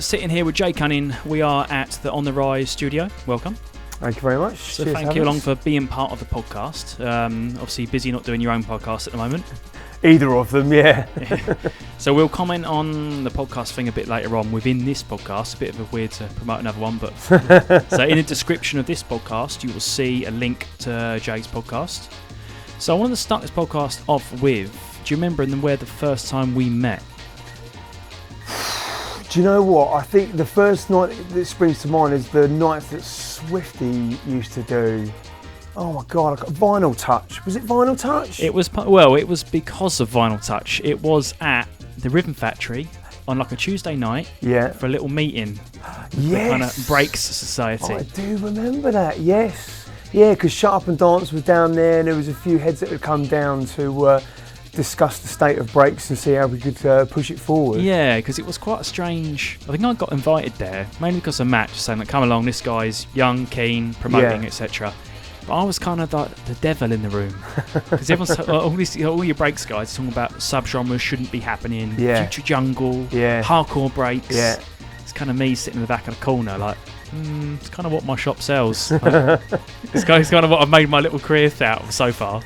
sitting here with Jay Cunning. We are at the On The Rise studio. Welcome. Thank you very much. So thank you along for being part of the podcast. Obviously busy not doing your own podcast at the moment. Either of them, yeah. So we'll comment on the podcast thing a bit later on within this podcast. A bit of a weird to promote another one, but so in the description of this podcast you will see a link to Jay's podcast. So I wanted to start this podcast off with, do you remember where the first time we met? Do you know what? I think the first night that springs to mind is the nights that Swifty used to do. Oh my God, I got Vinyl Touch. Was it Vinyl Touch? It was because of Vinyl Touch. It was at the Rhythm Factory on like a Tuesday night for a little meeting. Yes. The kind of Breaks Society. Oh, I do remember that, yes. Yeah, because Shut Up and Dance was down there and there was a few heads that had come down to discuss the state of breaks and see how we could push it forward. Yeah, because it was quite a strange... I think I got invited there, mainly because of Matt just saying, like, come along, this guy's young, keen, promoting, etc. But I was kind of like the devil in the room. Because everyone's all your breaks guys talking about sub-genres shouldn't be happening, future jungle, hardcore breaks. Yeah. It's kind of me sitting in the back of the corner like, it's kind of what my shop sells. It's kind of what I've made my little career out of so far.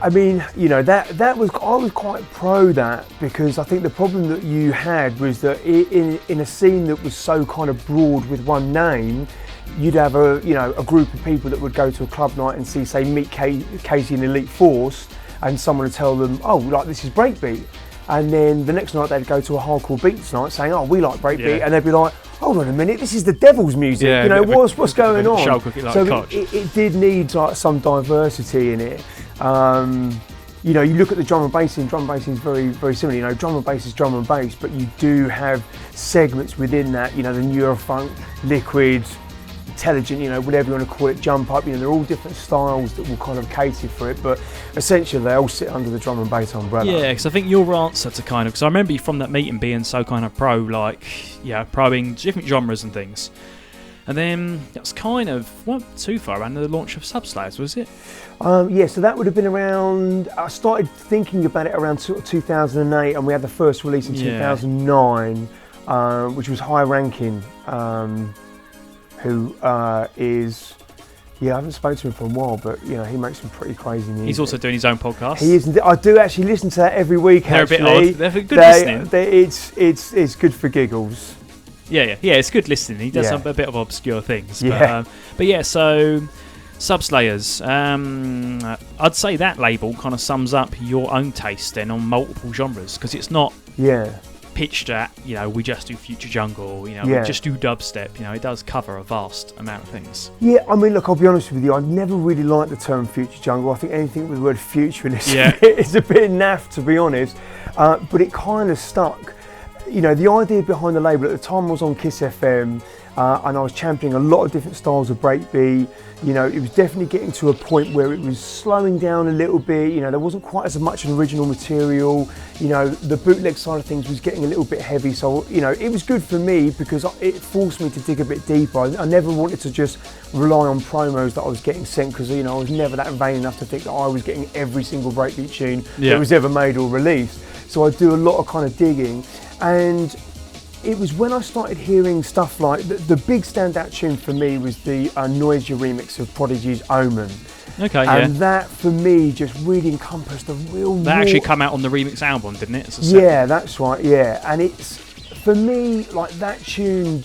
I mean, you know, I was quite pro that, because I think the problem that you had was that in a scene that was so kind of broad with one name, you'd have a group of people that would go to a club night and see, say, Meet Casey and Elite Force, and someone would tell them, oh, like, this is Breakbeat. And then the next night they'd go to a hardcore beats night saying, oh, we like Breakbeat, and they'd be like, hold on a minute, this is the devil's music, what's going on? So it did need like some diversity in it. You look at the drum and bass scene, drum and bass scene is very, very similar. Drum and bass is drum and bass, but you do have segments within that, the Neurofunk, Liquid, Intelligent, whatever you want to call it, Jump Up, they're all different styles that will kind of cater for it, but essentially they all sit under the drum and bass umbrella. Yeah, because I think your answer to because I remember you from that meeting being so kind of pro, like, proing different genres and things. And then that was kind of, not too far around the launch of Subslayers, was it? So that would have been around, I started thinking about it around sort of 2008, and we had the first release in 2009, which was High Ranking. Who is, I haven't spoken to him for a while, but he makes some pretty crazy music. He's also doing his own podcast. He is. I do actually listen to that every week. They're actually. A bit odd. They're good listening. It's good for giggles. Yeah, it's good listening. He does a bit of obscure things. But so Subslayers. I'd say that label kind of sums up your own taste then on multiple genres, because it's not pitched at, we just do future jungle, we just do dubstep, it does cover a vast amount of things. Yeah, I mean, look, I'll be honest with you, I never really liked the term future jungle. I think anything with the word future in it is a bit naff, to be honest, but it kind of stuck. The idea behind the label at the time, I was on Kiss FM, and I was championing a lot of different styles of breakbeat. It was definitely getting to a point where it was slowing down a little bit. There wasn't quite as much an original material. The bootleg side of things was getting a little bit heavy. So, it was good for me because it forced me to dig a bit deeper. I never wanted to just rely on promos that I was getting sent, because, I was never that vain enough to think that I was getting every single breakbeat tune that was ever made or released. So I do a lot of kind of digging. And it was when I started hearing stuff like, the big standout tune for me was the Noisia remix of Prodigy's Omen. Okay, and that for me just really encompassed the real... That actually come out on the remix album, didn't it? Yeah, that's right, and it's, for me, like, that tune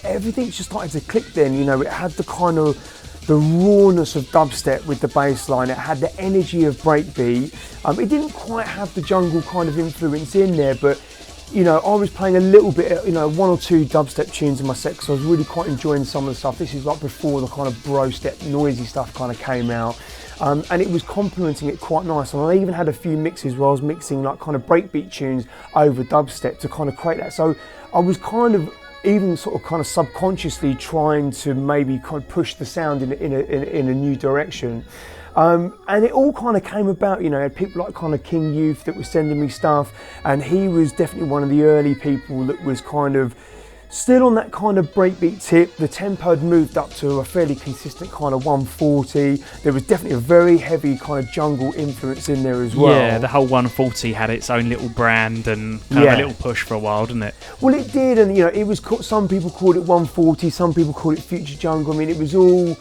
everything just started to click then, it had the kind of, the rawness of dubstep with the bass line, it had the energy of breakbeat. It didn't quite have the jungle kind of influence in there, but I was playing a little bit, one or two dubstep tunes in my set, because I was really quite enjoying some of the stuff. This is like before the kind of bro step noisy stuff kind of came out. And it was complementing it quite nice. And I even had a few mixes where I was mixing like kind of breakbeat tunes over dubstep to kind of create that. So I was kind of even sort of kind of subconsciously trying to maybe kind of push the sound in a new direction. And it all kind of came about, I had people like kind of King Youth that were sending me stuff, and he was definitely one of the early people that was kind of Still on that kind of breakbeat tip, the tempo had moved up to a fairly consistent kind of 140. There was definitely a very heavy kind of jungle influence in there as well. Yeah, the whole 140 had its own little brand and kind of a little push for a while, didn't it? Well, it did, and you know, it was some people called it 140, some people called it future jungle. I mean, it was all,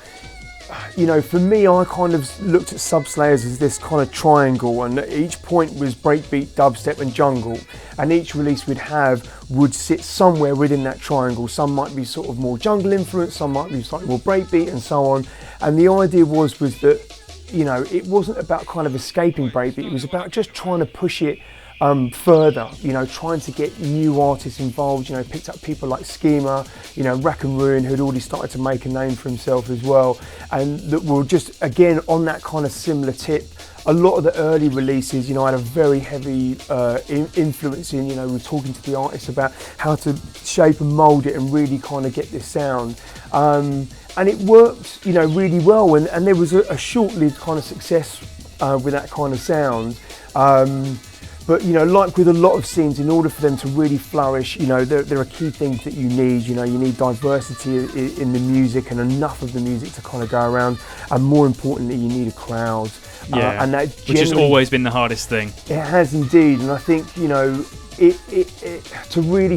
you know, for me, I kind of looked at Subslayers as this kind of triangle, and each point was breakbeat, dubstep and jungle, and each release would sit somewhere within that triangle. Some might be sort of more jungle influence, some might be slightly more breakbeat and so on. And the idea was that, you know, it wasn't about kind of escaping breakbeat, it was about just trying to push it further, you know, trying to get new artists involved. You know, picked up people like Schema, you know, Rack and Ruin, who'd already started to make a name for himself as well, and that were just, again, on that kind of similar tip. A lot of the early releases, you know, had a very heavy influence in, you know, we're talking to the artists about how to shape and mould it and really kind of get this sound. And it worked, you know, really well, and there was a short-lived kind of success with that kind of sound. But, you know, like with a lot of scenes, in order for them to really flourish, you know, there are key things that you need. You know, you need diversity in the music and enough of the music to kind of go around. And more importantly, you need a crowd. Yeah, and that which has always been the hardest thing. It has indeed. And I think, you know,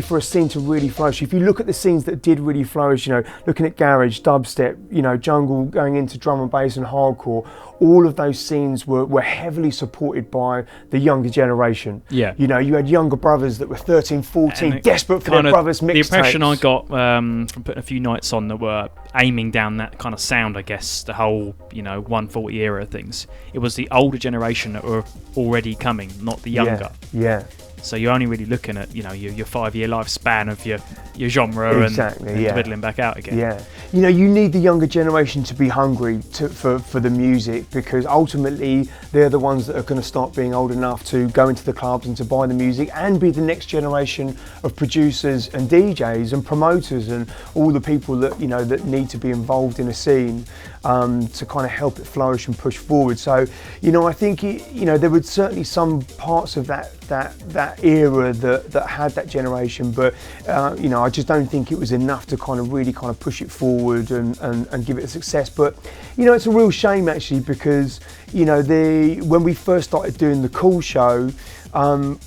for a scene to really flourish, if you look at the scenes that did really flourish, you know, looking at garage, dubstep, you know, jungle, going into drum and bass and hardcore, all of those scenes were heavily supported by the younger generation. Yeah. You know, you had younger brothers that were 13, 14, desperate for their brothers' mixtapes. The impression I got from putting a few nights on that were aiming down that kind of sound, I guess, the whole, you know, 140 era of things. It was the older generation that were already coming, not the younger. Yeah. So you're only really looking at, you know, your 5-year lifespan of your genre and dwindling back out again. Yeah. You know, you need the younger generation to be hungry for the music, because ultimately they're the ones that are going to start being old enough to go into the clubs and to buy the music and be the next generation of producers and DJs and promoters and all the people that, you know, that need to be involved in a scene to kind of help it flourish and push forward. So, you know, I think, you know, there were certainly some parts of that era that had that generation, but you know, I just don't think it was enough to kind of really kind of push it forward and give it a success. But you know, it's a real shame actually, because you know, when we first started doing the Cool Show,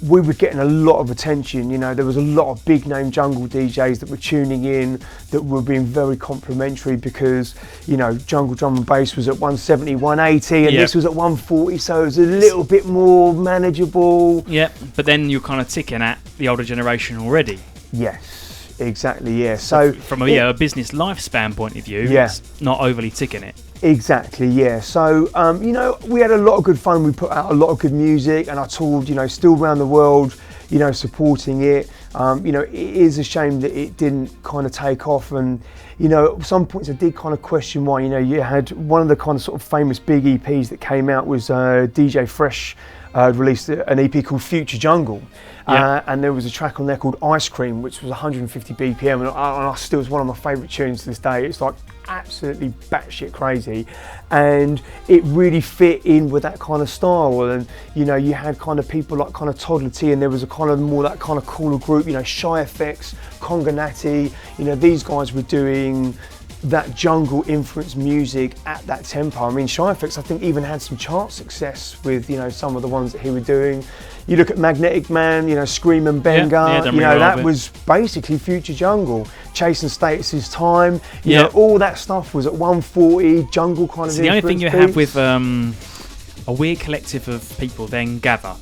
we were getting a lot of attention. You know, there was a lot of big name jungle DJs that were tuning in, that were being very complimentary, because you know, jungle drum and bass was at 170, 180, and this was at 140, so it was a little bit more manageable. Yeah, but then you're kind of ticking at the older generation already. Yes, exactly. Yeah. So from a business lifespan point of view, it's not overly ticking it. Exactly, yeah. So, you know, we had a lot of good fun. We put out a lot of good music, and I toured, you know, still around the world, you know, supporting it. You know, it is a shame that it didn't kind of take off, and, you know, at some points I did kind of question why. You know, you had one of the kind of sort of famous big EPs that came out was DJ Fresh released an EP called Future Jungle. And there was a track on there called Ice Cream, which was 150 BPM, and I still, is one of my favourite tunes to this day. It's like absolutely batshit crazy, and it really fit in with that kind of style. And you know, you had kind of people like kind of Toddler T, and there was a kind of more that kind of cooler group, you know, Shy FX, Conga Natty, you know, these guys were doing that jungle influence music at that tempo. I mean, Shy FX, I think, even had some chart success with, you know, some of the ones that he was doing. You look at Magnetic Man, you know, Scream and Benga, you know, that was basically future jungle. Chasing Status's Time, you know, all that stuff was at 140, jungle kind of. So the only thing you have with a weird collective of people then gather,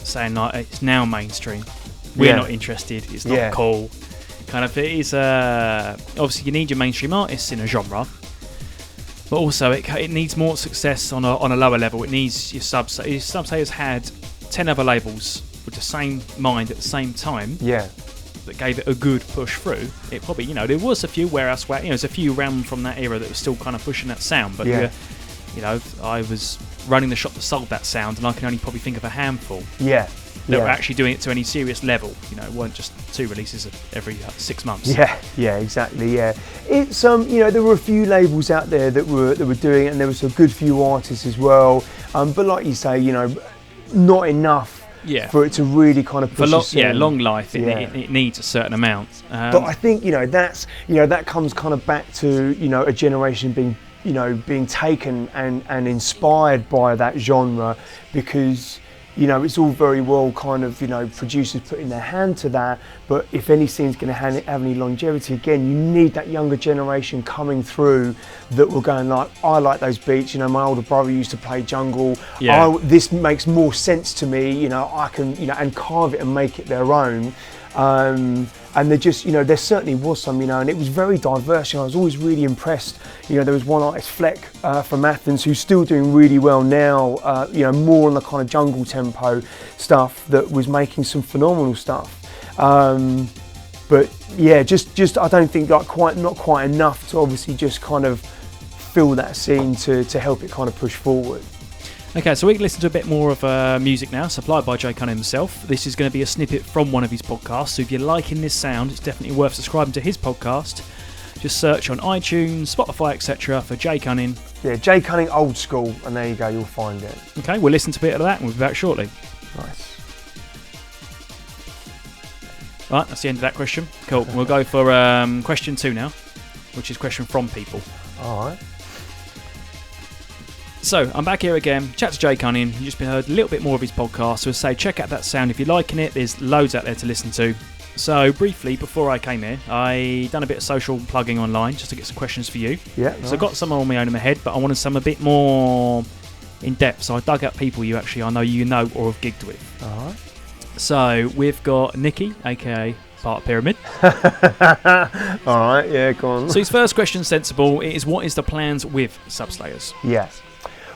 saying like, it's now mainstream, we're not interested, it's not cool. Kind of, it is obviously you need your mainstream artists in a genre, but also it needs more success on a lower level. It needs your Subslayers had 10 other labels with the same mind at the same time. Yeah. That gave it a good push through. It probably, you know, there was a few Warehouse Wax, you know, there's a few around from that era that was still kind of pushing that sound, but you know, I was running the shop that sold that sound, and I can only probably think of a handful. That were actually doing it to any serious level. You know, it weren't just 2 releases every 6 months. Yeah, exactly. Yeah, it's you know, there were a few labels out there that were doing it, and there was a good few artists as well. But like you say, you know, not enough for it to really kind of push us in. Long life, it needs a certain amount. But I think that comes kind of back to a generation being taken and inspired by that genre, because it's all very well kind of producers putting their hand to that, but if any scene's going to have any longevity, again, you need that younger generation coming through that will go and I like those beats, my older brother used to play jungle, this makes more sense to me, I can and carve it and make it their own. And there there certainly was some, and it was very diverse. I was always really impressed. There was one artist, Fleck, from Athens, who's still doing really well now. More on the kind of jungle tempo stuff, that was making some phenomenal stuff. But yeah, just I don't think not quite enough to obviously just kind of fill that scene to help it kind of push forward. Okay, so we can listen to a bit more of music now, supplied by Jay Cunning himself. This is going to be a snippet from one of his podcasts, so if you're liking this sound, it's definitely worth subscribing to his podcast. Just search on iTunes, Spotify, etc. for Jay Cunning. Yeah, Jay Cunning Oldskool, and there you go, you'll find it. Okay, we'll listen to a bit of that and we'll be back shortly. Nice. Right, that's the end of that question. Cool, we'll go for question 2 now, which is question from people. Alright. So, I'm back here again, chat to Jay Cunning. You've just heard a little bit more of his podcast, so say check out that sound if you're liking it. There's loads out there to listen to. So, briefly, before I came here, I done a bit of social plugging online just to get some questions for you. Yeah, nice. So I got some on my own in my head, but I wanted some a bit more in depth. So I dug up people I know or have gigged with. Alright. So, we've got Nicky, aka Part Pyramid. Alright, yeah, go on. So his first question, sensible, is what is the plans with Subslayers? Yes.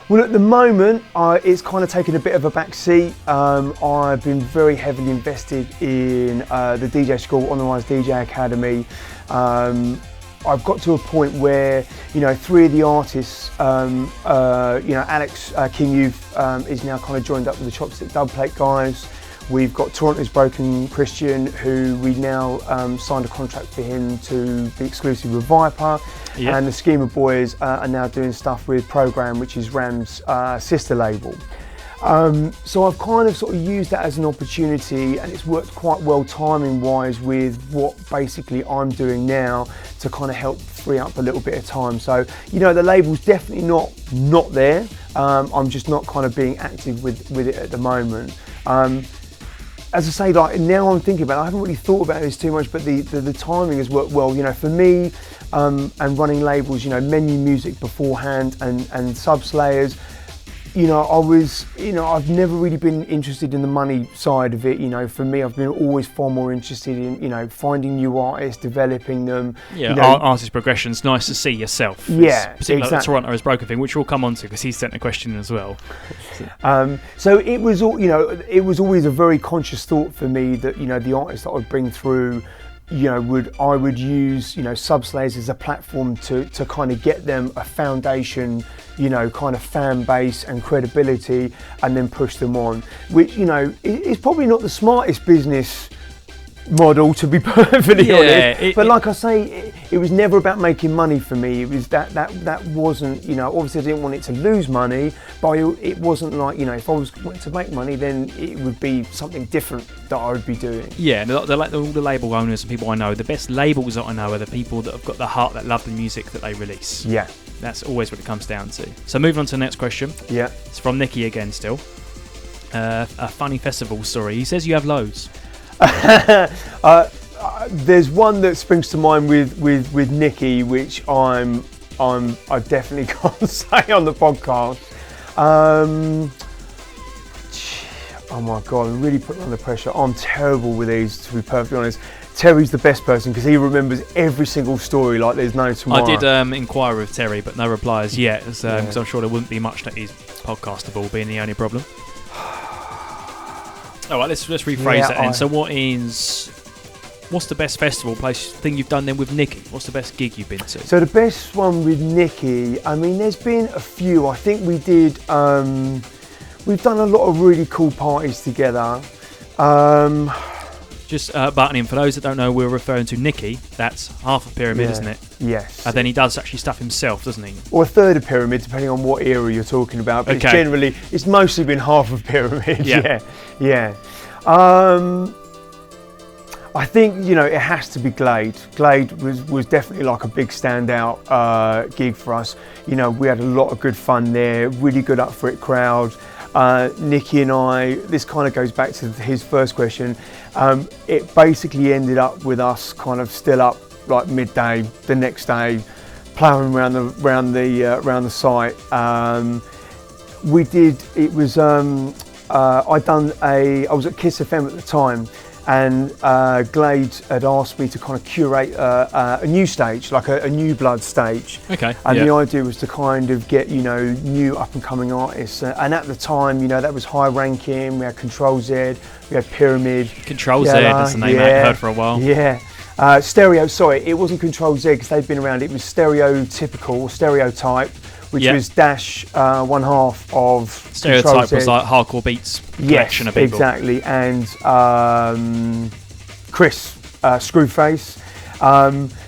Well, at the moment, it's kind of taken a bit of a back seat. I've been very heavily invested in the DJ school, On the Rise DJ Academy. I've got to a point where, 3 of the artists, Alex King Youth is now kind of joined up with the Chopstick Dubplate guys. We've got Toronto's Broken Christian, who we now signed a contract for him to be exclusive with Viper. Yep. And the Schema Boys are now doing stuff with Program, which is Ram's sister label. So I've kind of sort of used that as an opportunity, and it's worked quite well timing wise with what basically I'm doing now to kind of help free up a little bit of time. So, the label's definitely not there. I'm just not kind of being active with it at the moment. As I say, now I'm thinking about it, I haven't really thought about this too much, but the timing has worked well. For me, and running labels, Menu Music beforehand and Subslayers, I've never really been interested in the money side of it. For me, I've been always far more interested in, finding new artists, developing them. Yeah, artist progression's nice to see yourself. Yeah, particularly exactly. Like the Toronto's Broken thing, which we'll come on to because he sent a question as well. So it was it was always a very conscious thought for me that, the artists that I'd bring through, I would use, Subslayers as a platform to kind of get them a foundation, kind of fan base and credibility, and then push them on, which, is probably not the smartest business model, to be perfectly honest. But like I say, it was never about making money for me. It was that wasn't, obviously I didn't want it to lose money, but it wasn't like, if I was wanting to make money, then it would be something different that I would be doing. Yeah, all the label owners and people I know, the best labels that I know are the people that have got the heart, that love the music that they release. Yeah. That's always what it comes down to. So moving on to the next question. Yeah. It's from Nicky again still. A funny festival story. He says you have loads. There's one that springs to mind with Nicky, which I definitely can't say on the podcast. Oh my God, I'm really putting under pressure. I'm terrible with these, to be perfectly honest. Terry's the best person because he remembers every single story like there's no tomorrow. I did inquire with Terry, but no replies yet, because I'm sure there wouldn't be much that is podcastable, being the only problem. All right, let's rephrase that then. So what's the best festival thing you've done then with Nicky? What's the best gig you've been to? So the best one with Nicky, there's been a few. I think we did, we've done a lot of really cool parties together. Just butting in, for those that don't know, we're referring to Nicky. That's half a pyramid, isn't it? Yes. And then he does actually stuff himself, doesn't he? Or a third of pyramid, depending on what era you're talking about. But it's mostly been half a pyramid. Yeah. I think, it has to be Glade. Glade was definitely like a big standout gig for us. We had a lot of good fun there, really good up for it crowd. Nicky and I, this kind of goes back to his first question. It basically ended up with us kind of still up like midday the next day, ploughing around the site. We did. It was. I was at Kiss FM at the time, and Glade had asked me to kind of curate a new stage, like a new blood stage. Okay. And the idea was to kind of get new up and coming artists. And at the time, that was High Ranking. We had Control Z, we had Pyramid. Control Z, that's the name I've heard for a while. Yeah. Stereo. Sorry, it wasn't Control Z because they'd been around. It was Stereotype, which was Dash, one half of Stereotype was like Hardcore Beats collection of people. Exactly, and Chris, Screwface.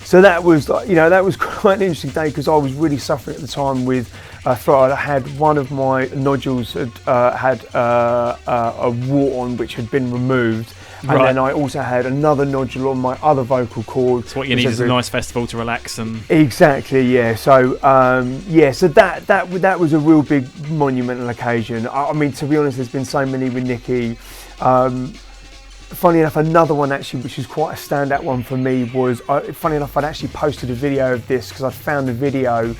So that was that was quite an interesting day because I was really suffering at the time with throat. I had one of my nodules had a wart on which had been removed. And then I also had another nodule on my other vocal cord. So what you need is a nice festival to relax and. Exactly, yeah. So so that was a real big monumental occasion. I mean, to be honest, there's been so many with Nicky. Funny enough, another one actually, which is quite a standout one for me, was funny enough, I'd actually posted a video of this because I'd found the video.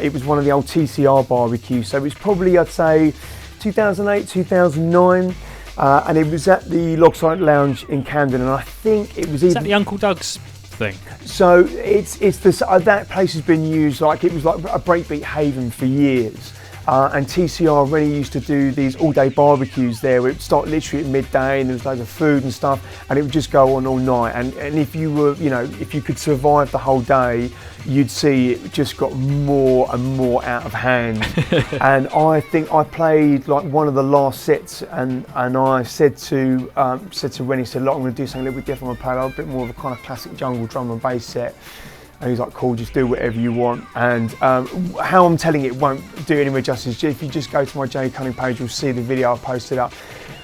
It was one of the old TCR barbecues, so it was probably, I'd say, 2008, 2009. And it was at the Logside Lounge in Camden, and I think it was. Is that the Uncle Doug's thing? So it's this. That place has been used it was like a breakbeat haven for years. And TCR really used to do these all-day barbecues there. It would start literally at midday, and there was loads of food and stuff, and it would just go on all night. And if you were, if you could survive the whole day, you'd see it just got more and more out of hand. And I think I played like one of the last sets, and I said to Rennie, look, I'm going to do something a little bit different. I'm going to play a bit more of a kind of classic jungle drum and bass set. And he's like, cool, just do whatever you want. And how I'm telling it won't do anywhere justice. If you just go to my Jay Cunning page, you'll see the video I've posted up.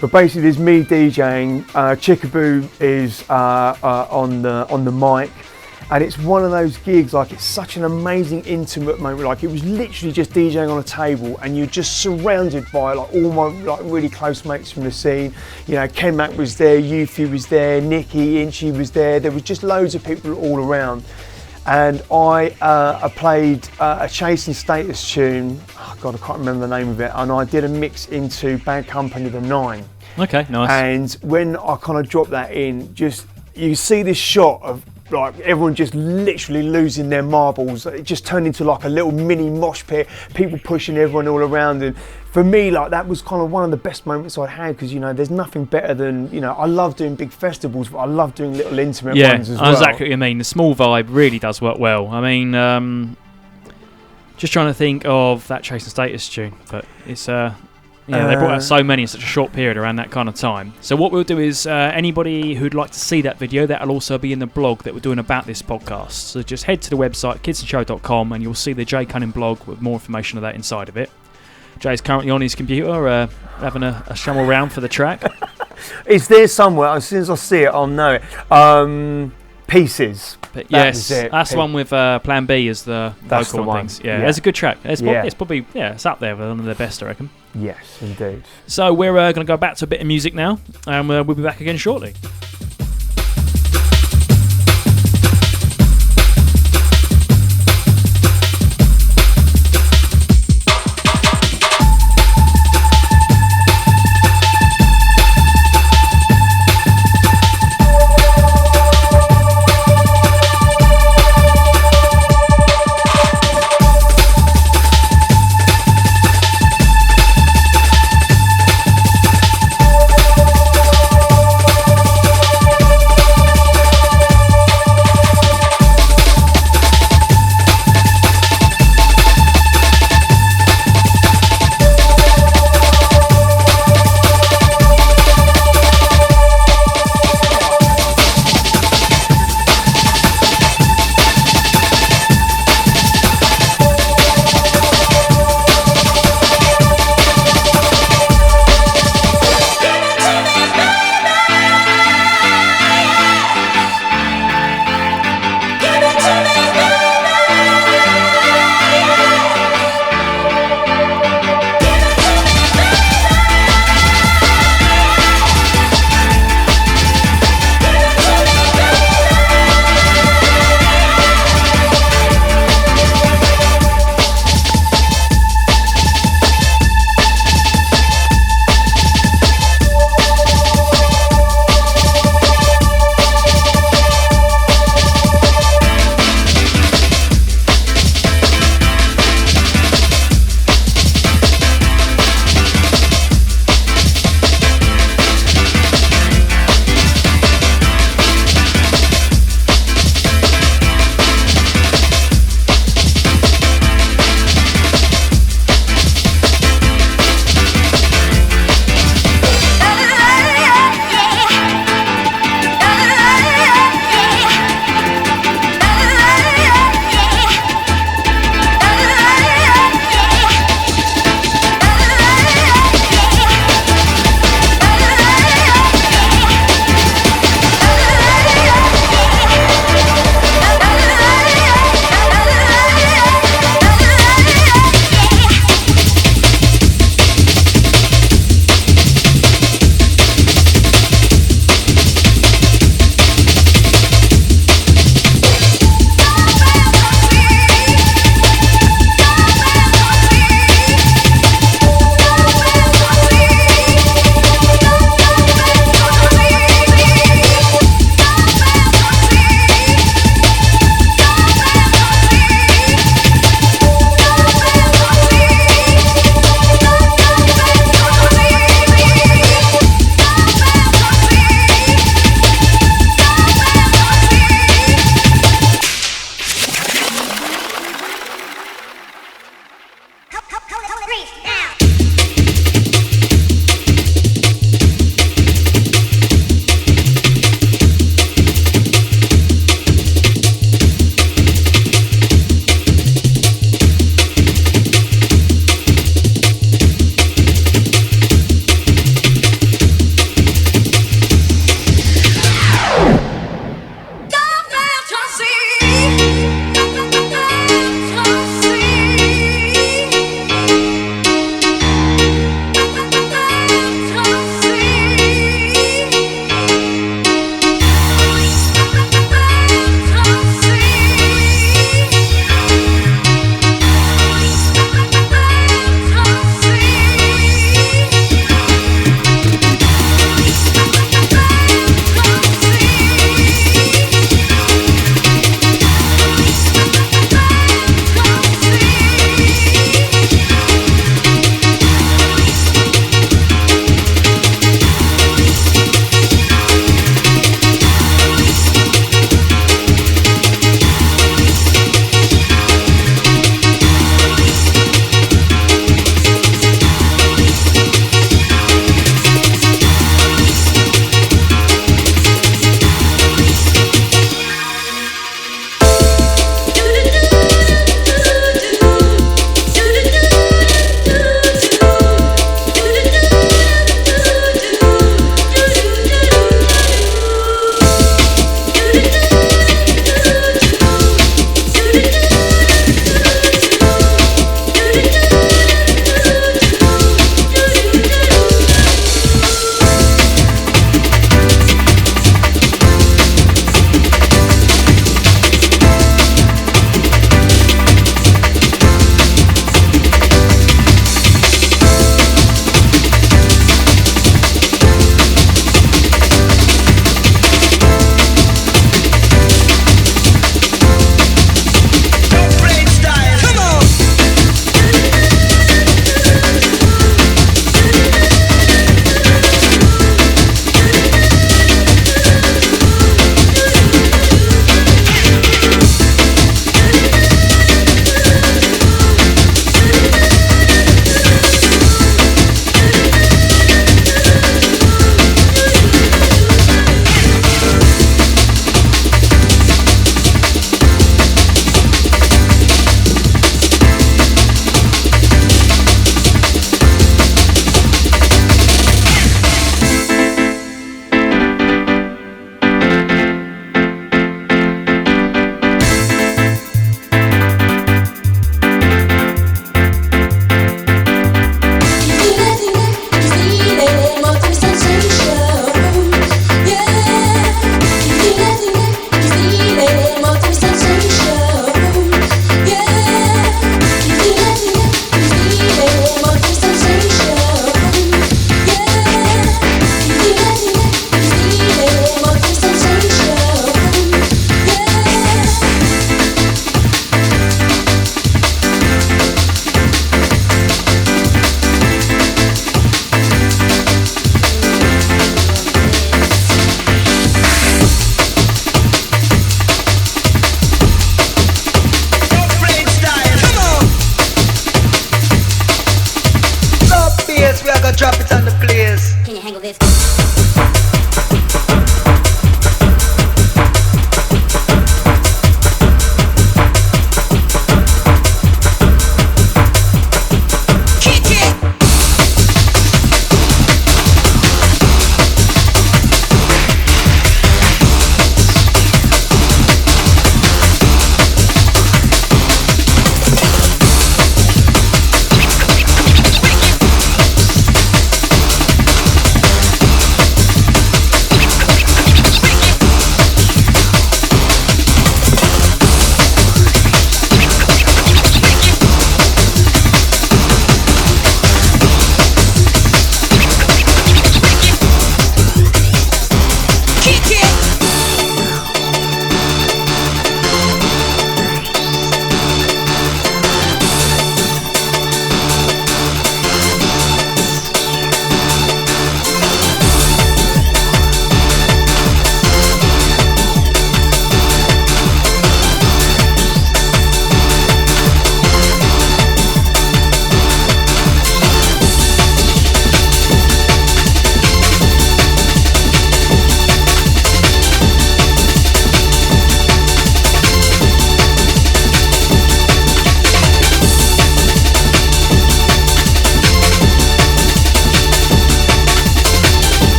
But basically, there's me DJing. Chickaboo is on the mic. And it's one of those gigs, like it's such an amazing intimate moment. Like it was literally just DJing on a table, and you're just surrounded by like all my like really close mates from the scene. Ken Mack was there, Yuffie was there, Nicky, Inchy was there. There was just loads of people all around. And I played a Chase and Status tune. Oh God, I can't remember the name of it. And I did a mix into Bad Company the 9. Okay, nice. And when I kind of dropped that in, just you see this shot of like everyone just literally losing their marbles. It just turned into like a little mini mosh pit, people pushing everyone all around. And for me, like that was kind of one of the best moments I'd had because there's nothing better than I love doing big festivals, but I love doing little intimate ones as well. Yeah, exactly what you mean. The small vibe really does work well. I mean, just trying to think of that Chase and Status tune, but it's they brought out so many in such a short period around that kind of time. So what we'll do is anybody who'd like to see that video, that'll also be in the blog that we're doing about this podcast. So just head to the website kidsonshow.com and you'll see the Jay Cunning blog with more information of that inside of it. Jay's currently on his computer having a shummle round for the track. It's there somewhere. As soon as I see it, I'll know it. Pieces. Yes, that's the one with Plan B as the vocal and things. Yeah, it's a good track. It's probably it's up there with one of the best, I reckon. Yes, indeed. So we're going to go back to a bit of music now, and we'll be back again shortly.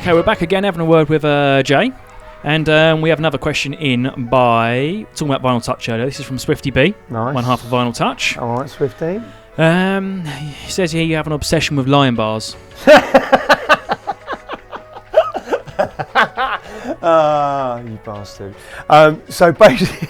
Okay, we're back again having a word with Jay. And we have another question in by talking about Vinyl Touch earlier. This is from Swifty B, Nice. one half of Vinyl Touch. All right, Swifty. He says here you have an obsession with lion bars. You bastard. So basically,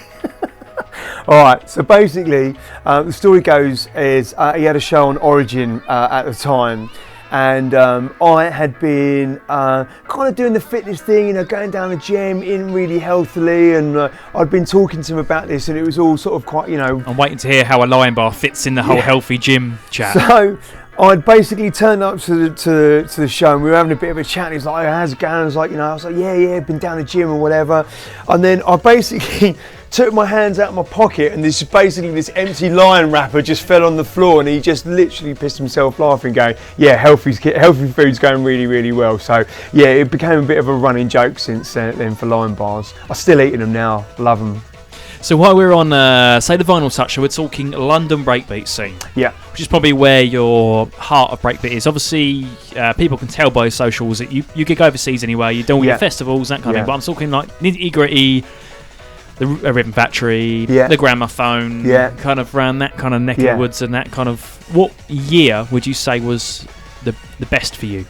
all right. So basically, the story goes is he had a show on Origin at the time. And I had been kind of doing the fitness thing, you know, going down the gym, eating really healthily, and I'd been talking to him about this, and it was all sort of quite, you know. I'm waiting to hear how a lion bar fits in the whole healthy gym chat. So I'd basically turned up to the show, and we were having a bit of a chat. And he's like, "How's it going?" I was like, "Yeah, been down the gym or whatever." And then I basically took my hands out of my pocket, and this empty lion wrapper just fell on the floor, and he just literally pissed himself laughing, going, "Yeah, healthy food's going really, really well." So yeah, it became a bit of a running joke since then for lion bars. I'm still eating them now, love them. So while we're on, say the Vinyl Touch, we're talking London breakbeat scene. Yeah. Which is probably where your heart of breakbeat is. Obviously, people can tell by socials that you gig overseas anyway, you do all your festivals, that kind of thing. But I'm talking like Nitty Gritty, the Rhythm Factory, the Gramophone, kind of around that kind of neck of the woods, and that kind of. What year would you say was the best for you?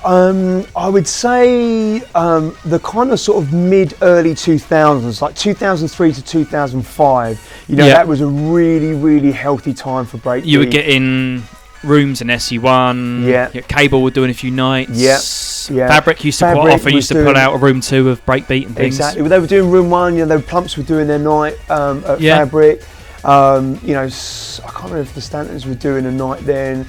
I would say the kind of sort of mid-early 2000s, like 2003 to 2005. You know, that was a really, really healthy time for breakbeat. You were getting rooms in SE1. Cable were doing a few nights. Fabric used to quite often used to put out a room 2 of breakbeat and things. Exactly. Well, they were doing room 1. You know, the Plumps were doing their night at Fabric. You know, I can't remember if the Stantons were doing a night then.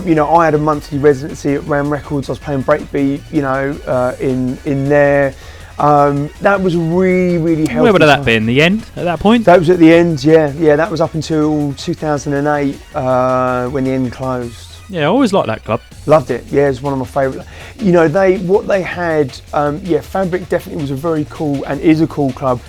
You know, I had a monthly residency at Ram Records. I was playing breakbeat, you know, in there. That was really, really healthy. Where would that be? In the end at that point? That was at the end, yeah. That was up until 2008 when the end closed. Yeah, I always liked that club. Loved it. Yeah, it's one of my favourite. You know, what they had. Fabric definitely was a very cool and is a cool club.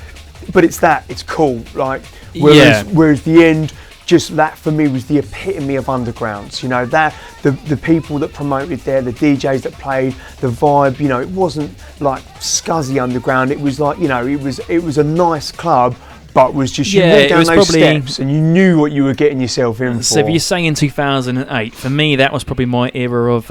But it's cool. Like whereas the end, just that for me was the epitome of undergrounds. You know, that the people that promoted there, the DJs that played, the vibe. You know, it wasn't like scuzzy underground. It was like, you know, it was a nice club. But was just you went down those steps and you knew what you were getting yourself in for. So if you're saying in 2008, for me that was probably my era of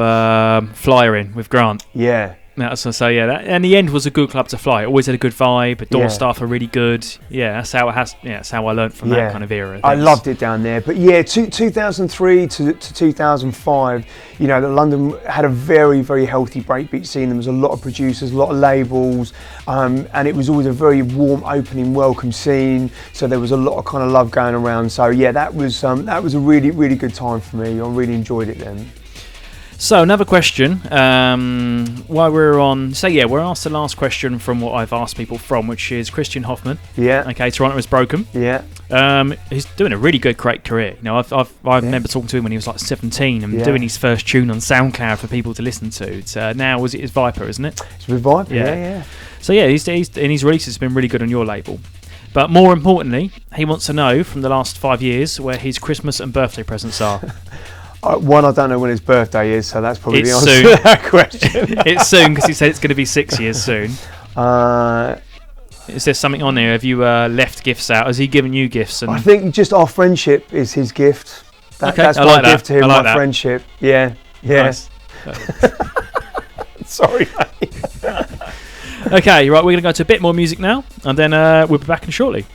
flyering with Grant. Yeah. And the end was a good club to fly. It always had a good vibe. The door staff are really good. Yeah, that's how it has. Yeah, that's how I learned from that kind of era. I loved it down there. But yeah, 2003 to 2005, you know, London had a very, very healthy breakbeat scene. There was a lot of producers, a lot of labels, and it was always a very warm, opening, welcome scene. So there was a lot of kind of love going around. So yeah, that was a really, really good time for me. I really enjoyed it then. So another question, while we're on, we're asked the last question from what I've asked people from, which is Christian Hoffman. Yeah. Okay, Toronto is Broken. Yeah. He's doing a really great career. You know, I remember talking to him when he was like 17 and doing his first tune on SoundCloud for people to listen to. It's, now is Viper, isn't it? It's with Viper, yeah. So yeah, he's and his releases have been really good on your label. But more importantly, he wants to know from the last 5 years where his Christmas and birthday presents are. One, I don't know when his birthday is, so that's probably the answer to that question. It's soon, because he said it's going to be 6 years soon. Is there something on there? Have you left gifts out? Has he given you gifts? I think just our friendship is his gift. That's my gift to him, my friendship. Yeah. Nice. Sorry, mate. Okay, right, we're going to go to a bit more music now, and then we'll be back in shortly.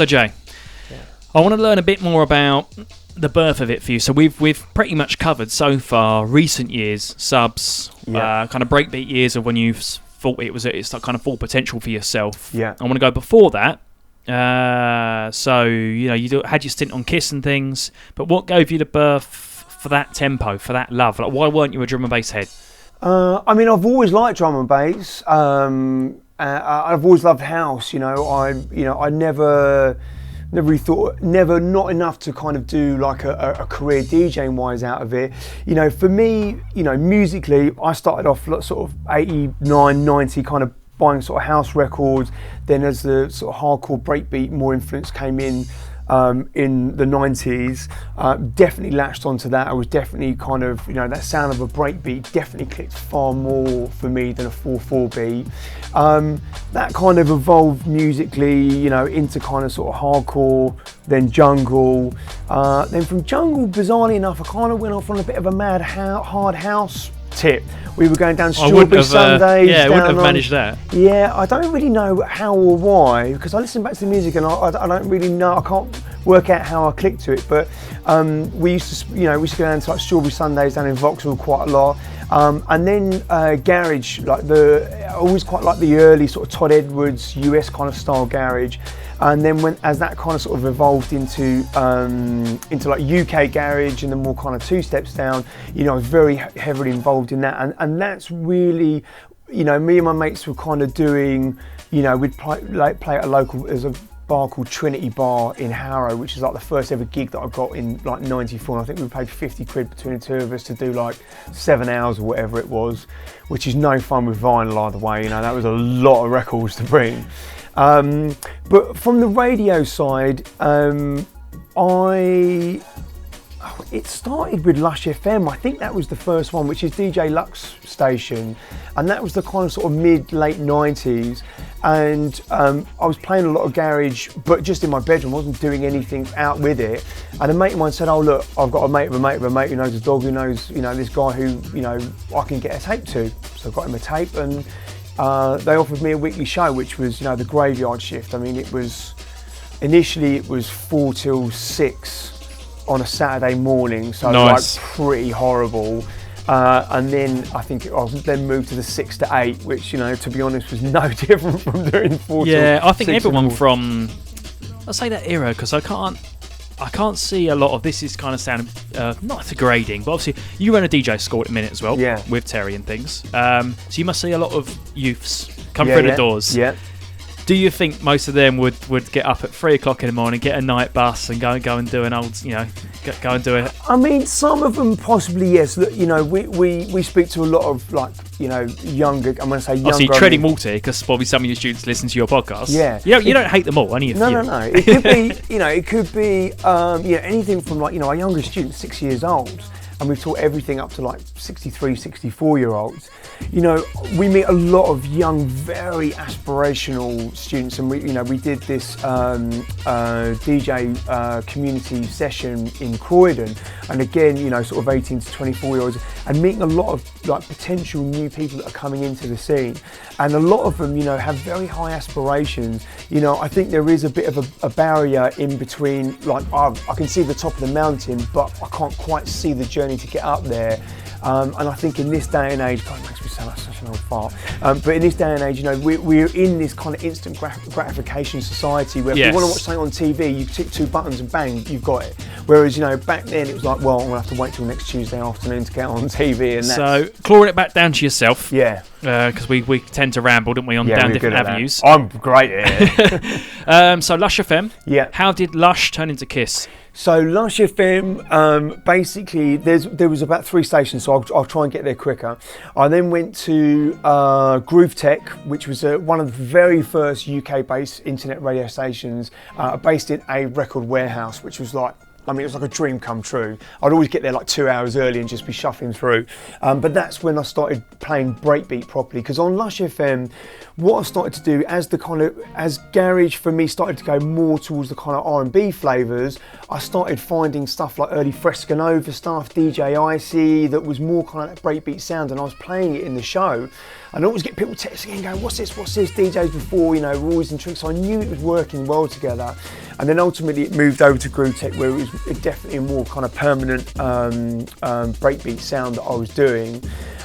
So Jay, I want to learn a bit more about the birth of it for you. So we've pretty much covered so far recent years, subs, kind of breakbeat years of when you thought it's like kind of full potential for yourself. Yeah. I want to go before that. So you had your stint on Kiss and things, but what gave you the birth for that tempo, for that love? Like, why weren't you a drum and bass head? I mean, I've always liked drum and bass. I've always loved house. I never really thought, not enough to kind of do like a career DJing wise out of it. For me, musically, I started off sort of 89, 90 kind of buying sort of house records. Then as the sort of hardcore breakbeat more influence came in the 90s, definitely latched onto that. I was definitely kind of, that sound of a breakbeat definitely clicked far more for me than a 4/4 beat. That kind of evolved musically, into kind of sort of hardcore, then jungle. Then from jungle, bizarrely enough, I kind of went off on a bit of a mad hard house tip. We were going down Strawberry Sundays. I wouldn't have managed that. Yeah, I don't really know how or why, because I listen back to the music and I don't really know. I can't work out how I clicked to it. But we used to go down to like Strawberry Sundays down in Vauxhall quite a lot. And then garage, I always quite like the early sort of Todd Edwards US kind of style garage. And then as that kind of sort of evolved into like UK garage and then more kind of two steps down, I was very heavily involved in that. And that's really, me and my mates were kind of doing, we'd play at a local, there's a bar called Trinity Bar in Harrow, which is like the first ever gig that I got in like 94. And I think we paid 50 quid between the two of us to do like 7 hours or whatever it was, which is no fun with vinyl either way. That was a lot of records to bring. But from the radio side, it started with Lush FM. I think that was the first one, which is DJ Luck's station, and that was the kind of sort of mid-late 90s. And I was playing a lot of garage, but just in my bedroom. I wasn't doing anything out with it. And a mate of mine said, "Oh look, I've got a mate of a mate of a mate who knows a dog who knows, this guy who, I can get a tape to." So I got him a tape, and they offered me a weekly show, which was, the graveyard shift. I mean, initially it was 4 till 6 on a Saturday morning, so nice. Like pretty horrible. And then I think I then moved to the 6 to 8, which, to be honest, was no different from doing 4 till 6. Yeah, I think everyone from, I'll say that era, because I can't see a lot of this is kind of sounding not degrading, but obviously you run a DJ school at the minute as well, with Terry and things. So you must see a lot of youths come through the doors. Yeah. Do you think most of them would get up at 3 o'clock in the morning, get a night bus, and go and do an old, go and do it? I mean, some of them possibly, yes. Look, we speak to a lot of younger. I'm going to say younger. Obviously, treading water, because probably some of your students listen to your podcast. Yeah. You don't hate them all, only a few. No. It could be, it could be, anything from our younger students, 6 years old. And we've taught everything up to like 63, 64-year-olds. We meet a lot of young, very aspirational students, and we did this DJ community session in Croydon, and again, sort of 18 to 24-year-olds, and meeting a lot of like potential new people that are coming into the scene, and a lot of them, have very high aspirations. I think there is a bit of a barrier in between. Like I can see the top of the mountain, but I can't quite see the journey to get up there. And I think in this day and age, God, it makes me sound like such an old fart. But in this day and age, we're in this kind of instant gratification society where if you want to watch something on TV, you tick 2 buttons and bang, you've got it. Whereas, back then it was like, well, I'm gonna have to wait till next Tuesday afternoon to get on TV. And so clawing it back down to yourself. Yeah. Because we tend to ramble, don't we, down different avenues. I'm great at it. So Lush FM. Yeah. How did Lush turn into Kiss? So Lush FM, basically, there was about 3 stations, so I'll try and get there quicker. I then went to Groove Tech, which was one of the very first UK-based internet radio stations, based in a record warehouse, which was like, it was like a dream come true. I'd always get there like 2 hours early and just be shuffling through. But that's when I started playing breakbeat properly, because on Lush FM, what I started to do as garage for me started to go more towards the kind of R&B flavours, I started finding stuff like early Fresca Nova stuff, DJ Icy, that was more kind of that breakbeat sound, and I was playing it in the show. And I always get people texting and going, what's this, DJs before, we're always intrigued. So I knew it was working well together. And then ultimately it moved over to Groove Tech, where it was definitely a more kind of permanent breakbeat sound that I was doing.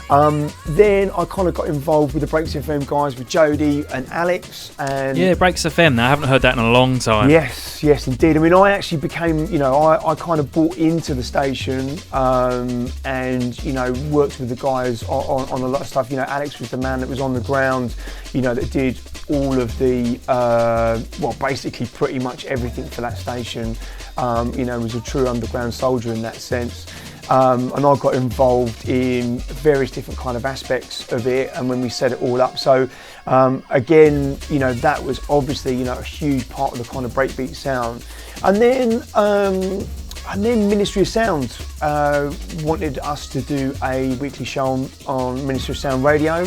Then I kind of got involved with the Breaks FM guys, with Jody and Alex. And yeah, Breaks FM. Now I haven't heard that in a long time. Yes, indeed. I mean, I actually became, I kind of bought into the station and, worked with the guys on a lot of stuff. Alex was the man that was on the ground, that did all of the, basically pretty much everything for that station. Was a true underground soldier in that sense. And I got involved in various different kind of aspects of it, and when we set it all up. So again, that was obviously, a huge part of the kind of breakbeat sound. And then Ministry of Sound wanted us to do a weekly show on Ministry of Sound Radio,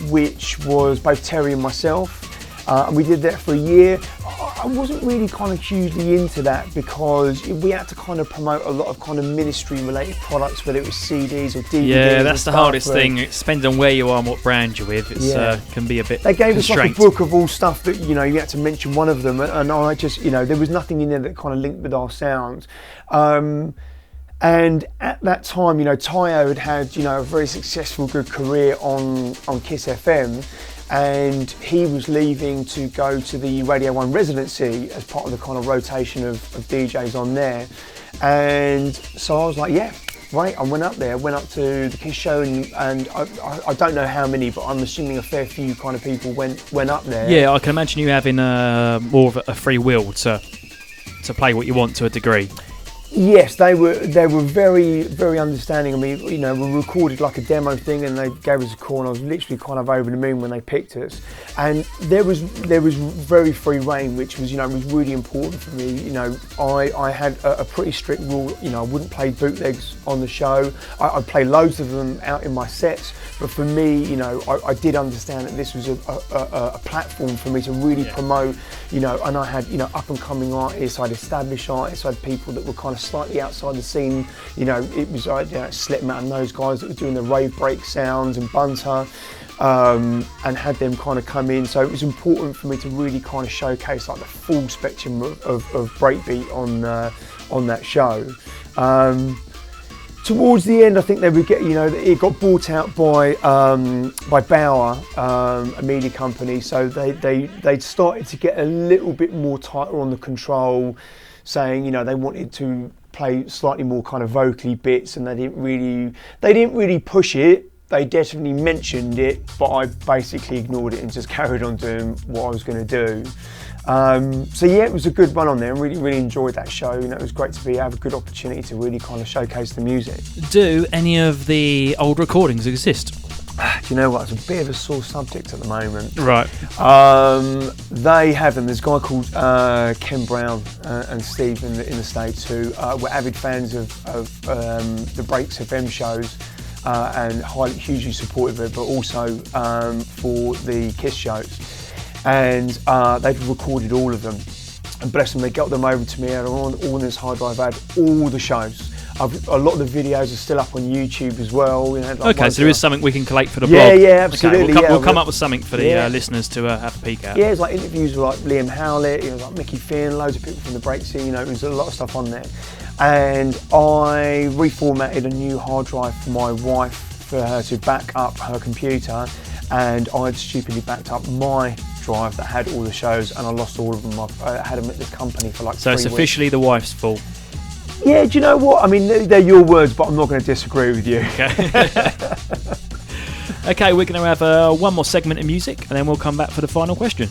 which was both Terry and myself. And we did that for a year. I wasn't really kind of hugely into that because we had to kind of promote a lot of kind of ministry related products, whether it was CDs or DVDs. Yeah, that's the hardest thing. It depends on where you are and what brand you're with. It can be a bit They gave us like a constraint. book of all stuff that, you had to mention one of them, and I just, there was nothing in there that kind of linked with our sound. And at that time, Tayo had a very successful, good career on Kiss FM. And he was leaving to go to the Radio 1 residency as part of the kind of rotation of DJs on there. And so I was like, yeah, right. I went up there, went up to the Kiss show, and I don't know how many, but I'm assuming a fair few kind of people went up there. Yeah, I can imagine you having more of a free will to play what you want to a degree. Yes, they were very, very understanding. I mean, we recorded like a demo thing, and they gave us a call, and I was literally kind of over the moon when they picked us. And there was very free reign, which was was really important for me. I had a pretty strict rule. I wouldn't play bootlegs on the show. I'd play loads of them out in my sets. But for me, I did understand that this was a platform for me to really promote. And I had up and coming artists, I had established artists, I had people that were kind of slightly outside the scene. It was Slipmat and those guys that were doing the rave break sounds and Bunter, and had them kind of come in. So it was important for me to really kind of showcase like the full spectrum of breakbeat on that show. Towards the end, I think they would get, it got bought out by Bauer, a media company. So they'd started to get a little bit more tighter on the control, saying, they wanted to play slightly more kind of vocally bits, and they didn't really push it. They definitely mentioned it, but I basically ignored it and just carried on doing what I was going to do. So yeah, it was a good run on there, and really enjoyed that show. It was great to have a good opportunity to really kind of showcase the music. Do any of the old recordings exist? Do you know what? It's a bit of a sore subject at the moment. Right. They have them. There's a guy called Ken Brown and Steve in the States who were avid fans of the Breaks FM shows and hugely supportive of it, but also for the Kiss shows. And they've recorded all of them, and bless them, they got them over to me, and on this hard drive I had all the shows. A lot of the videos are still up on YouTube as well. Okay, so there is something we can collate for the blog. Yeah, absolutely. Okay, we'll come up with something for the listeners to have a peek at. Yeah, it's like interviews with like Liam Howlett, like Mickey Finn, loads of people from the break scene. There's a lot of stuff on there. And I reformatted a new hard drive for my wife for her to back up her computer, and I'd stupidly backed up my drive that had all the shows, and I lost all of them. I had them at this company for like 3 weeks. So it's officially the wife's fault. Yeah, do you know what? I mean, they're your words, but I'm not going to disagree with you. Okay. Okay, we're going to have one more segment of music, and then we'll come back for the final question.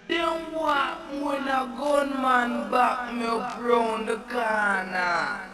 Then what when a gunman back me up round the corner?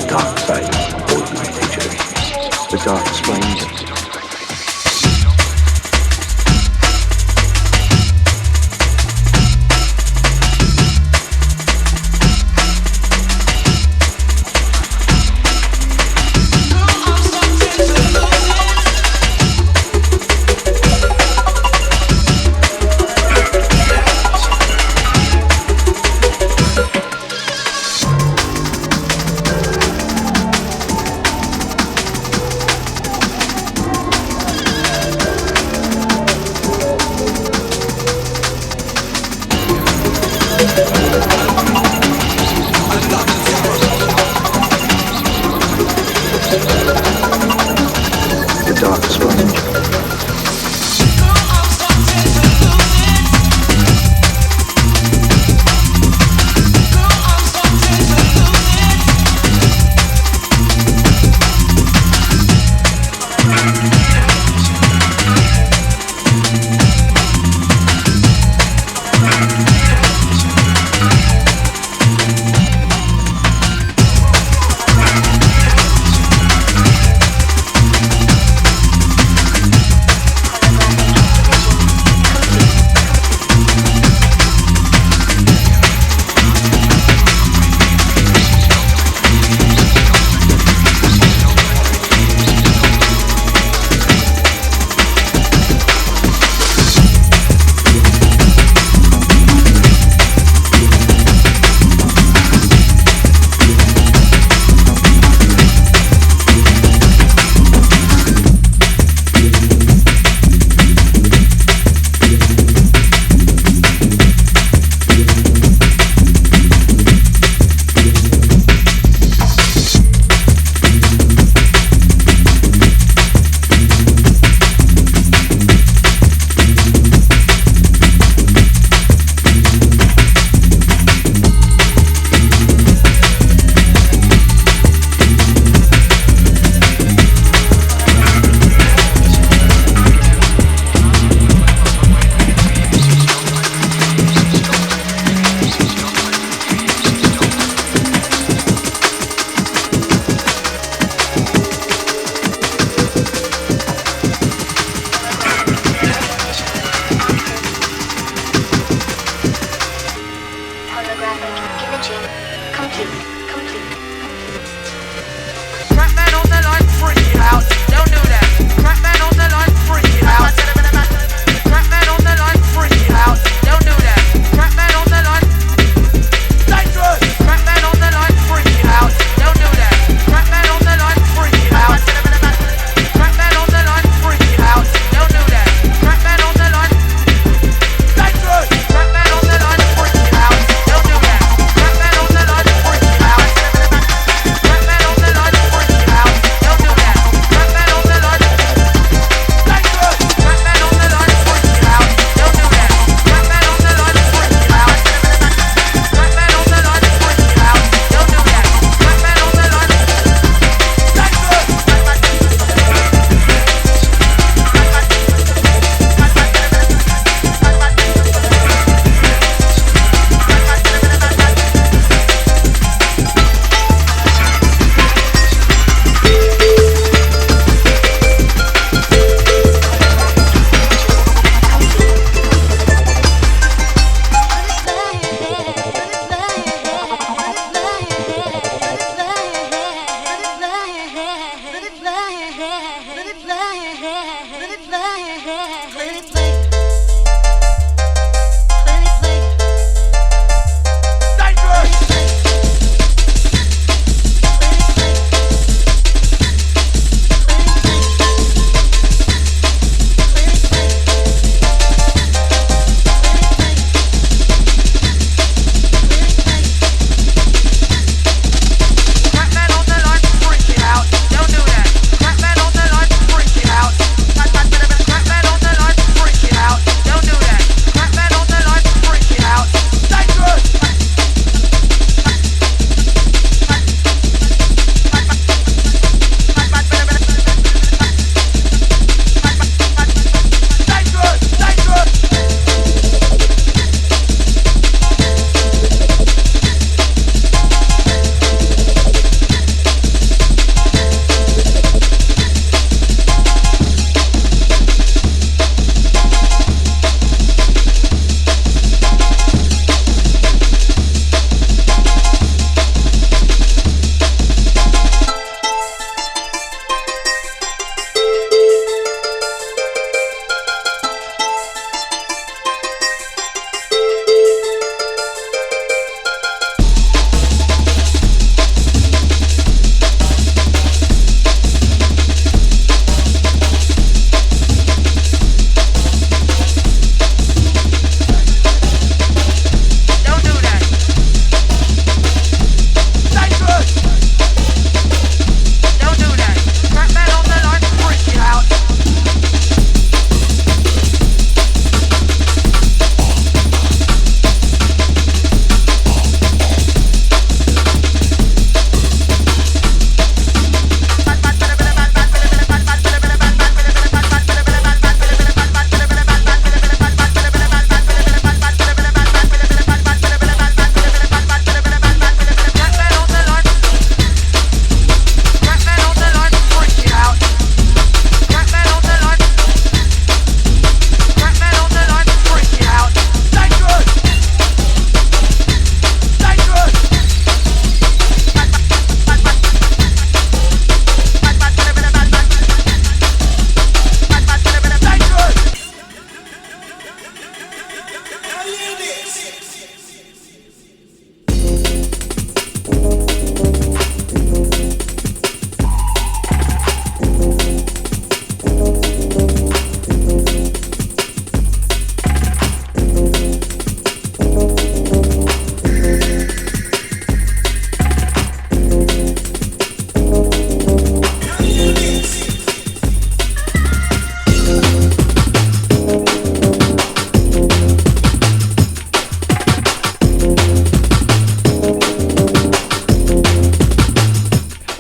dark side of ordinary nature. the darkest flames.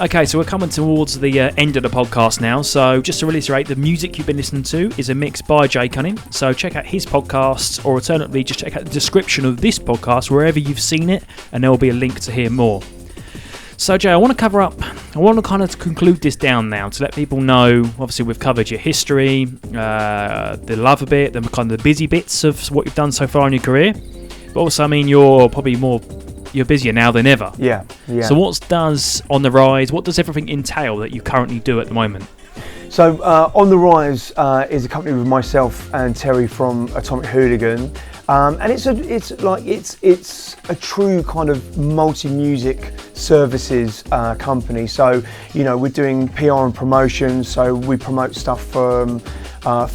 Okay, so we're coming towards the end of the podcast now. So just to reiterate, the music you've been listening to is a mix by Jay Cunning. So check out his podcasts, or alternatively, just check out the description of this podcast wherever you've seen it, and there will be a link to hear more. So Jay, I want to kind of conclude this down now to let people know, obviously we've covered your history, the love of it, the kind of the busy bits of what you've done so far in your career. But also, I mean, you're busier now than ever. Yeah. So what does On The Rise, what does everything entail that you currently do at the moment? So On The Rise is a company with myself and Terry from Atomic Hooligan. And it's a true kind of multi-music services company. So, you know, we're doing PR and promotion. So we promote stuff for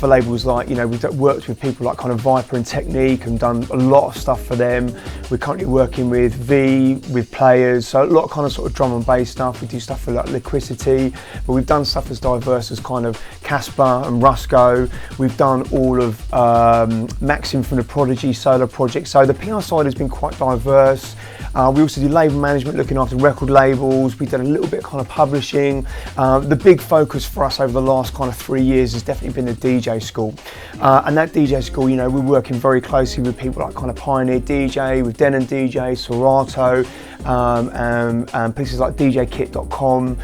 labels like, you know, we've worked with people like kind of Viper and Technique and done a lot of stuff for them. We're currently working with V, with Players, so a lot of kind of sort of drum and bass stuff. We do stuff for like Liquidity, but we've done stuff as diverse as kind of Casper and Rusco. We've done all of Maxim from the Prodigy solo project. So the PR side has been quite diverse. We also do label management, looking after record labels. We've done a little bit of kind of publishing. The big focus for us over the last kind of 3 years has definitely been the DJ school. And that DJ school, you know, we're working very closely with people like kind of Pioneer DJ, with Denon DJ, Serato, and places like DJKit.com,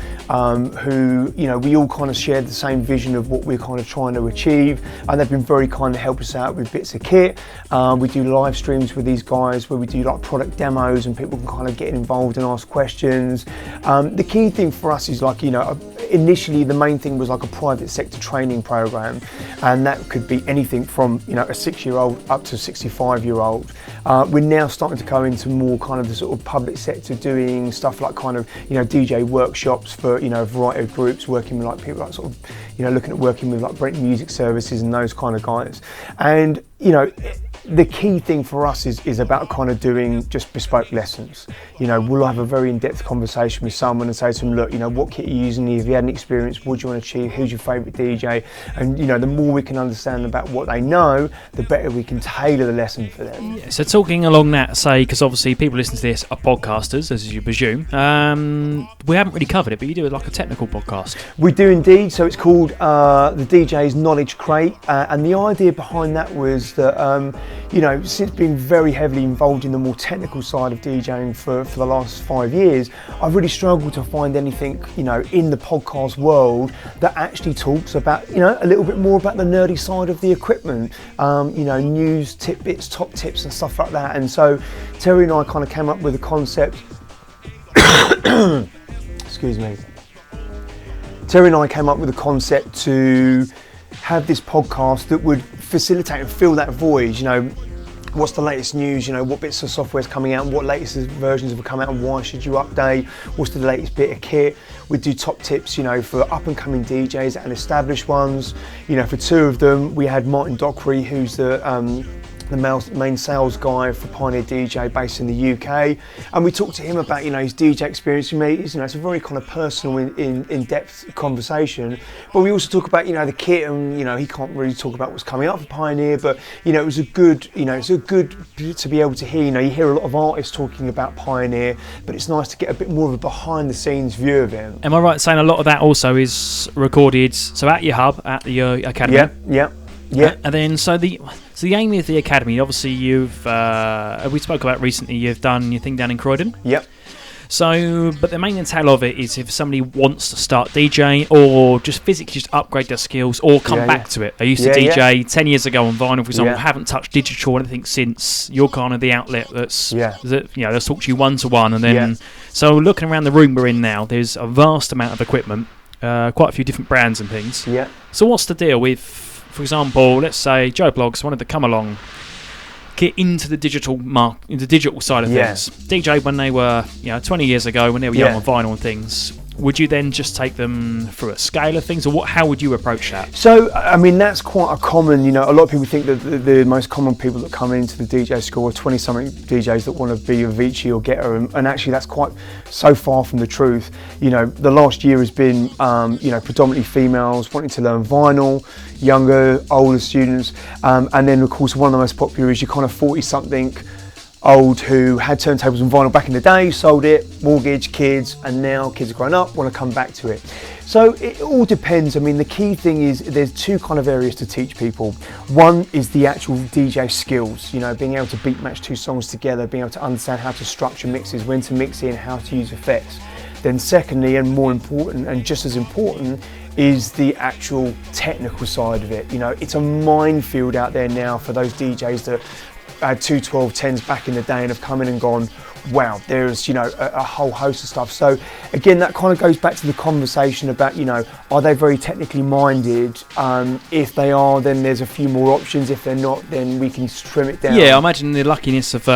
who, you know, we all kind of share the same vision of what we're kind of trying to achieve. And they've been very kind to help us out with bits of kit. We do live streams with these guys where we do like product demos and people can kind of get involved and ask questions. The key thing for us is like, you know, initially the main thing was like a private sector training program, and that could be anything from, you know, a 6-year-old up to a 65-year-old. We're now starting to go into more kind of the sort of public sector, doing stuff like kind of, you know, DJ workshops for, you know, a variety of groups, working with like people like sort of, you know, looking at working with like Breakbeat music services and those kind of guys. And, you know, the key thing for us is about kind of doing just bespoke lessons. You know, we'll have a very in-depth conversation with someone and say to them, look, you know, what kit are you using? Have you had an experience? What do you want to achieve? Who's your favourite DJ? And, you know, the more we can understand about what they know, the better we can tailor the lesson for them. Yeah, so talking along that, say, because obviously people listening to this are podcasters, as you presume. We haven't really covered it, but you do like a technical podcast. We do indeed. So it's called the DJ's Knowledge Crate. And the idea behind that was that, you know, since being very heavily involved in the more technical side of DJing for the last 5 years, I've really struggled to find anything, you know, in the podcast world that actually talks about, you know, a little bit more about the nerdy side of the equipment, you know, news, tidbits, top tips and stuff like that. And so Terry and I kind of came up with a concept, excuse me. Terry and I came up with a concept to have this podcast that would facilitate and fill that void. You know, what's the latest news, you know, what bits of software is coming out, what latest versions have come out and why should you update, what's the latest bit of kit. We do top tips, you know, for up and coming DJs and established ones. You know, for 2 of them, we had Martin Dockery, who's the main sales guy for Pioneer DJ based in the UK, and we talked to him about, you know, his DJ experience. You know, it's a very kind of personal, in-depth conversation. But we also talk about, you know, the kit, and, you know, he can't really talk about what's coming up for Pioneer, but, you know, it's a good to be able to hear. You know, you hear a lot of artists talking about Pioneer, but it's nice to get a bit more of a behind-the-scenes view of him. Am I right in saying a lot of that also is recorded so at your hub at the academy? Yeah. And then so the aim of the academy, obviously you've we spoke about recently, you've done your thing down in Croydon. Yep. So, but the main entail of it is if somebody wants to start DJing or just physically just upgrade their skills or come back to it. I used to DJ 10 years ago on vinyl, for example. Haven't touched digital or anything since. You're kind of the outlet that's, that, you know, let's talk to you one-to-one. And then, so looking around the room we're in now, there's a vast amount of equipment, quite a few different brands and things. Yeah. So what's the deal with, for example, let's say Joe Bloggs wanted to come along, get into the digital side of things. DJ when they were, you know, 20 years ago when they were young on vinyl and things. Would you then just take them through a scale of things, or how would you approach that? So, I mean, that's quite a common, you know, a lot of people think that the most common people that come into the DJ school are 20-something DJs that want to be Avicii or Getter, and actually that's quite so far from the truth. You know, the last year has been, you know, predominantly females wanting to learn vinyl, younger, older students, and then of course one of the most popular is your kind of 40-something, old who had turntables and vinyl back in the day, sold it, mortgage, kids, and now kids have grown up, want to come back to it. So it all depends. I mean, the key thing is there's two kind of areas to teach people. One is the actual DJ skills, you know, being able to beat match two songs together, being able to understand how to structure mixes, when to mix in, how to use effects. Then secondly, and more important, and just as important, is the actual technical side of it. You know, it's a minefield out there now for those DJs that had 21210s back in the day and have come in and gone, wow, there's, you know, a whole host of stuff. So again, that kind of goes back to the conversation about, you know, are they very technically minded? If they are, then there's a few more options. If they're not, then we can trim it down. Yeah, I imagine the luckiness of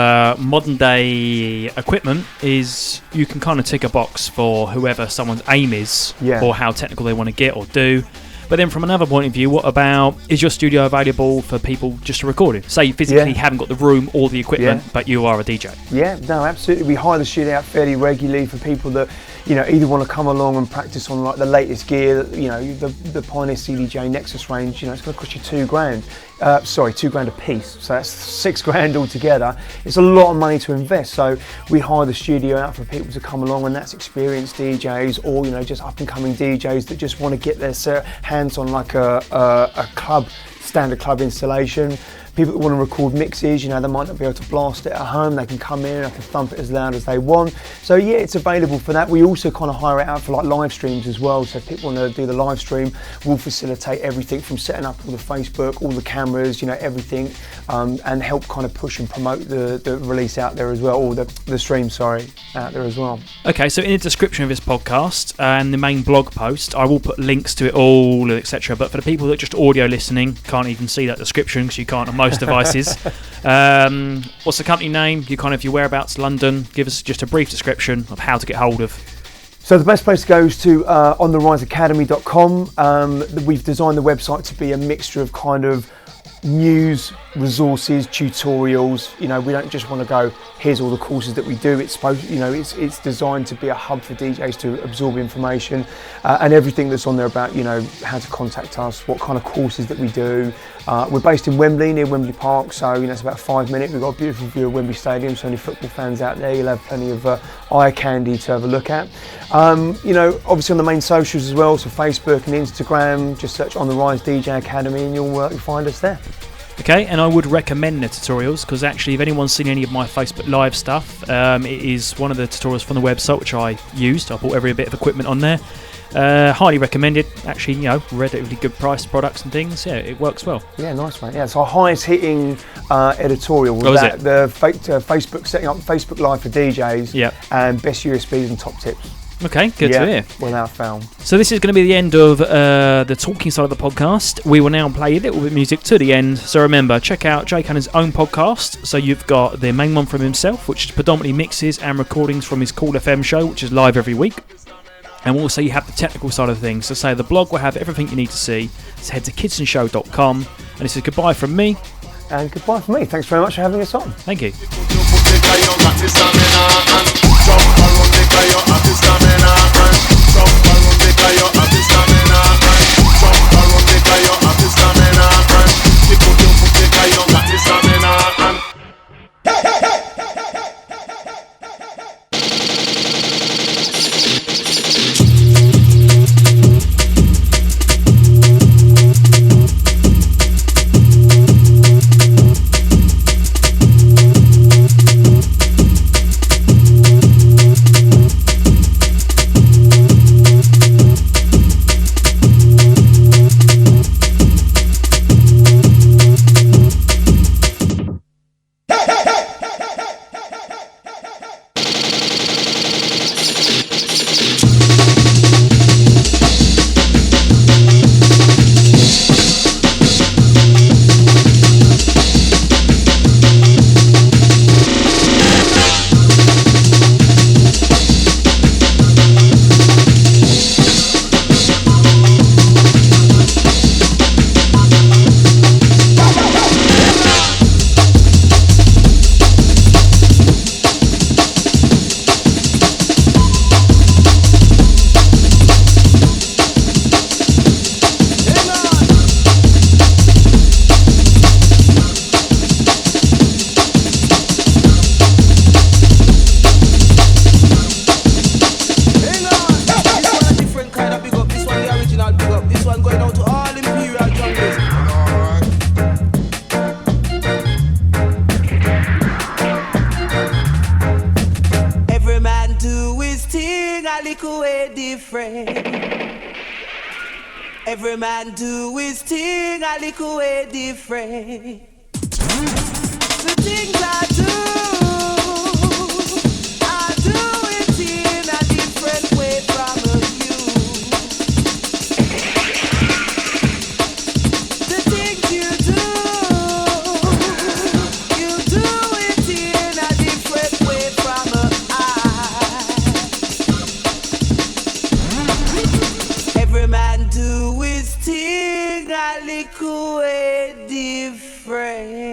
modern day equipment is you can kind of tick a box for whoever someone's aim is, or how technical they want to get or do. But then from another point of view, what about, is your studio available for people just to record in? Say you physically haven't got the room or the equipment, but you are a DJ. Yeah, no, absolutely. We hire the studio out fairly regularly for people that, you know, either want to come along and practice on like the latest gear, you know, the Pioneer CDJ Nexus range, you know, it's going to cost you $2,000. $2,000 a piece, so that's $6,000 altogether. It's a lot of money to invest, so we hire the studio out for people to come along, and that's experienced DJs or, you know, just up and coming DJs that just want to get their hands on like a standard club installation. People that want to record mixes, you know, they might not be able to blast it at home, they can come in, they can thump it as loud as they want. So yeah, it's available for that. We also kind of hire it out for like live streams as well. So if people want to do the live stream, we'll facilitate everything from setting up all the Facebook, all the cameras, you know, everything, and help kind of push and promote the release out there as well, or the stream, out there as well. Okay, so in the description of this podcast and the main blog post, I will put links to it all, etc. But for the people that are just audio listening, can't even see that description because you can't on most devices. What's the company name? Your whereabouts, London. Give us just a brief description of how to get hold of. So the best place to go is to ontheriseacademy.com. We've designed the website to be a mixture of kind of news, resources, tutorials. You know, we don't just want to go, here's all the courses that we do. It's supposed, you know, it's designed to be a hub for DJs to absorb information, and everything that's on there about, you know, how to contact us, what kind of courses that we do. We're based in Wembley, near Wembley Park, so, you know, it's about 5 minutes. We've got a beautiful view of Wembley Stadium, so any football fans out there, you'll have plenty of eye candy to have a look at. You know, obviously on the main socials as well, so Facebook and Instagram, just search On The Rise DJ Academy and you'll find us there. Okay, and I would recommend the tutorials because actually if anyone's seen any of my Facebook Live stuff, it is one of the tutorials from the website which I used. I bought every bit of equipment on there. Highly recommended. Actually, you know, relatively good priced products and things. Yeah, it works well. Yeah, nice, mate. Yeah, it's our highest hitting editorial was that the Facebook, setting up Facebook Live for DJs, and best USBs and top tips. Okay, good to hear. Without fail. So this is going to be the end of the talking side of the podcast. We will now play a little bit of music to the end. So remember, check out Jay Cunning's own podcast. So you've got the main one from himself, which is predominantly mixes and recordings from his Cool FM show, which is live every week. And also you have the technical side of things. So say the blog will have everything you need to see. So head to kidsonshow.com. And this is goodbye from me. And goodbye from me. Thanks very much for having us on. Thank you. little way different. Every man do his thing a little way different. The things I do it in a different way from you. The things you do it in a different way from I. Every man do his thing a little way different.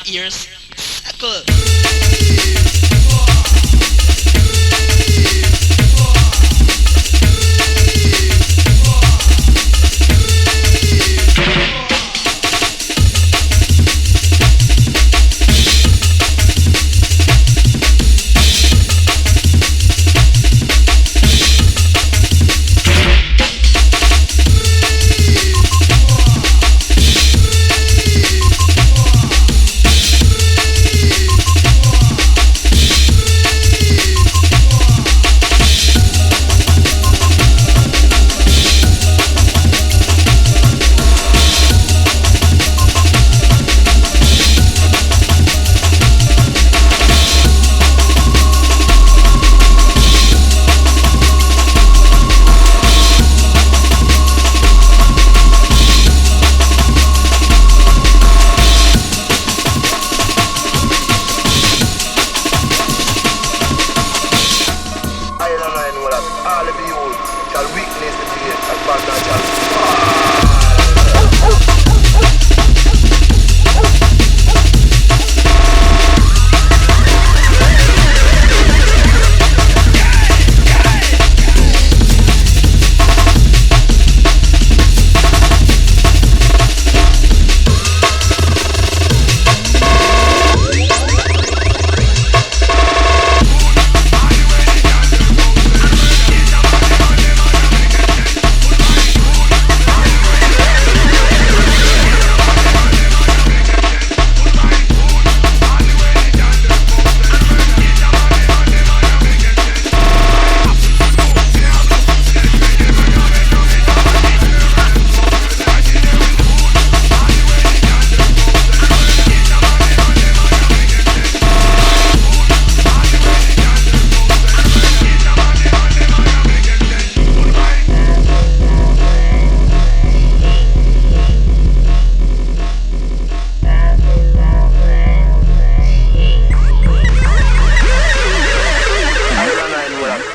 Ears. Circle.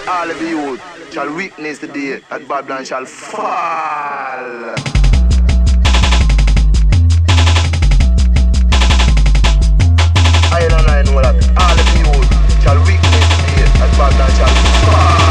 all of you shall witness the day that Babylon shall fall. I know that all of you shall witness the day that Babylon shall fall.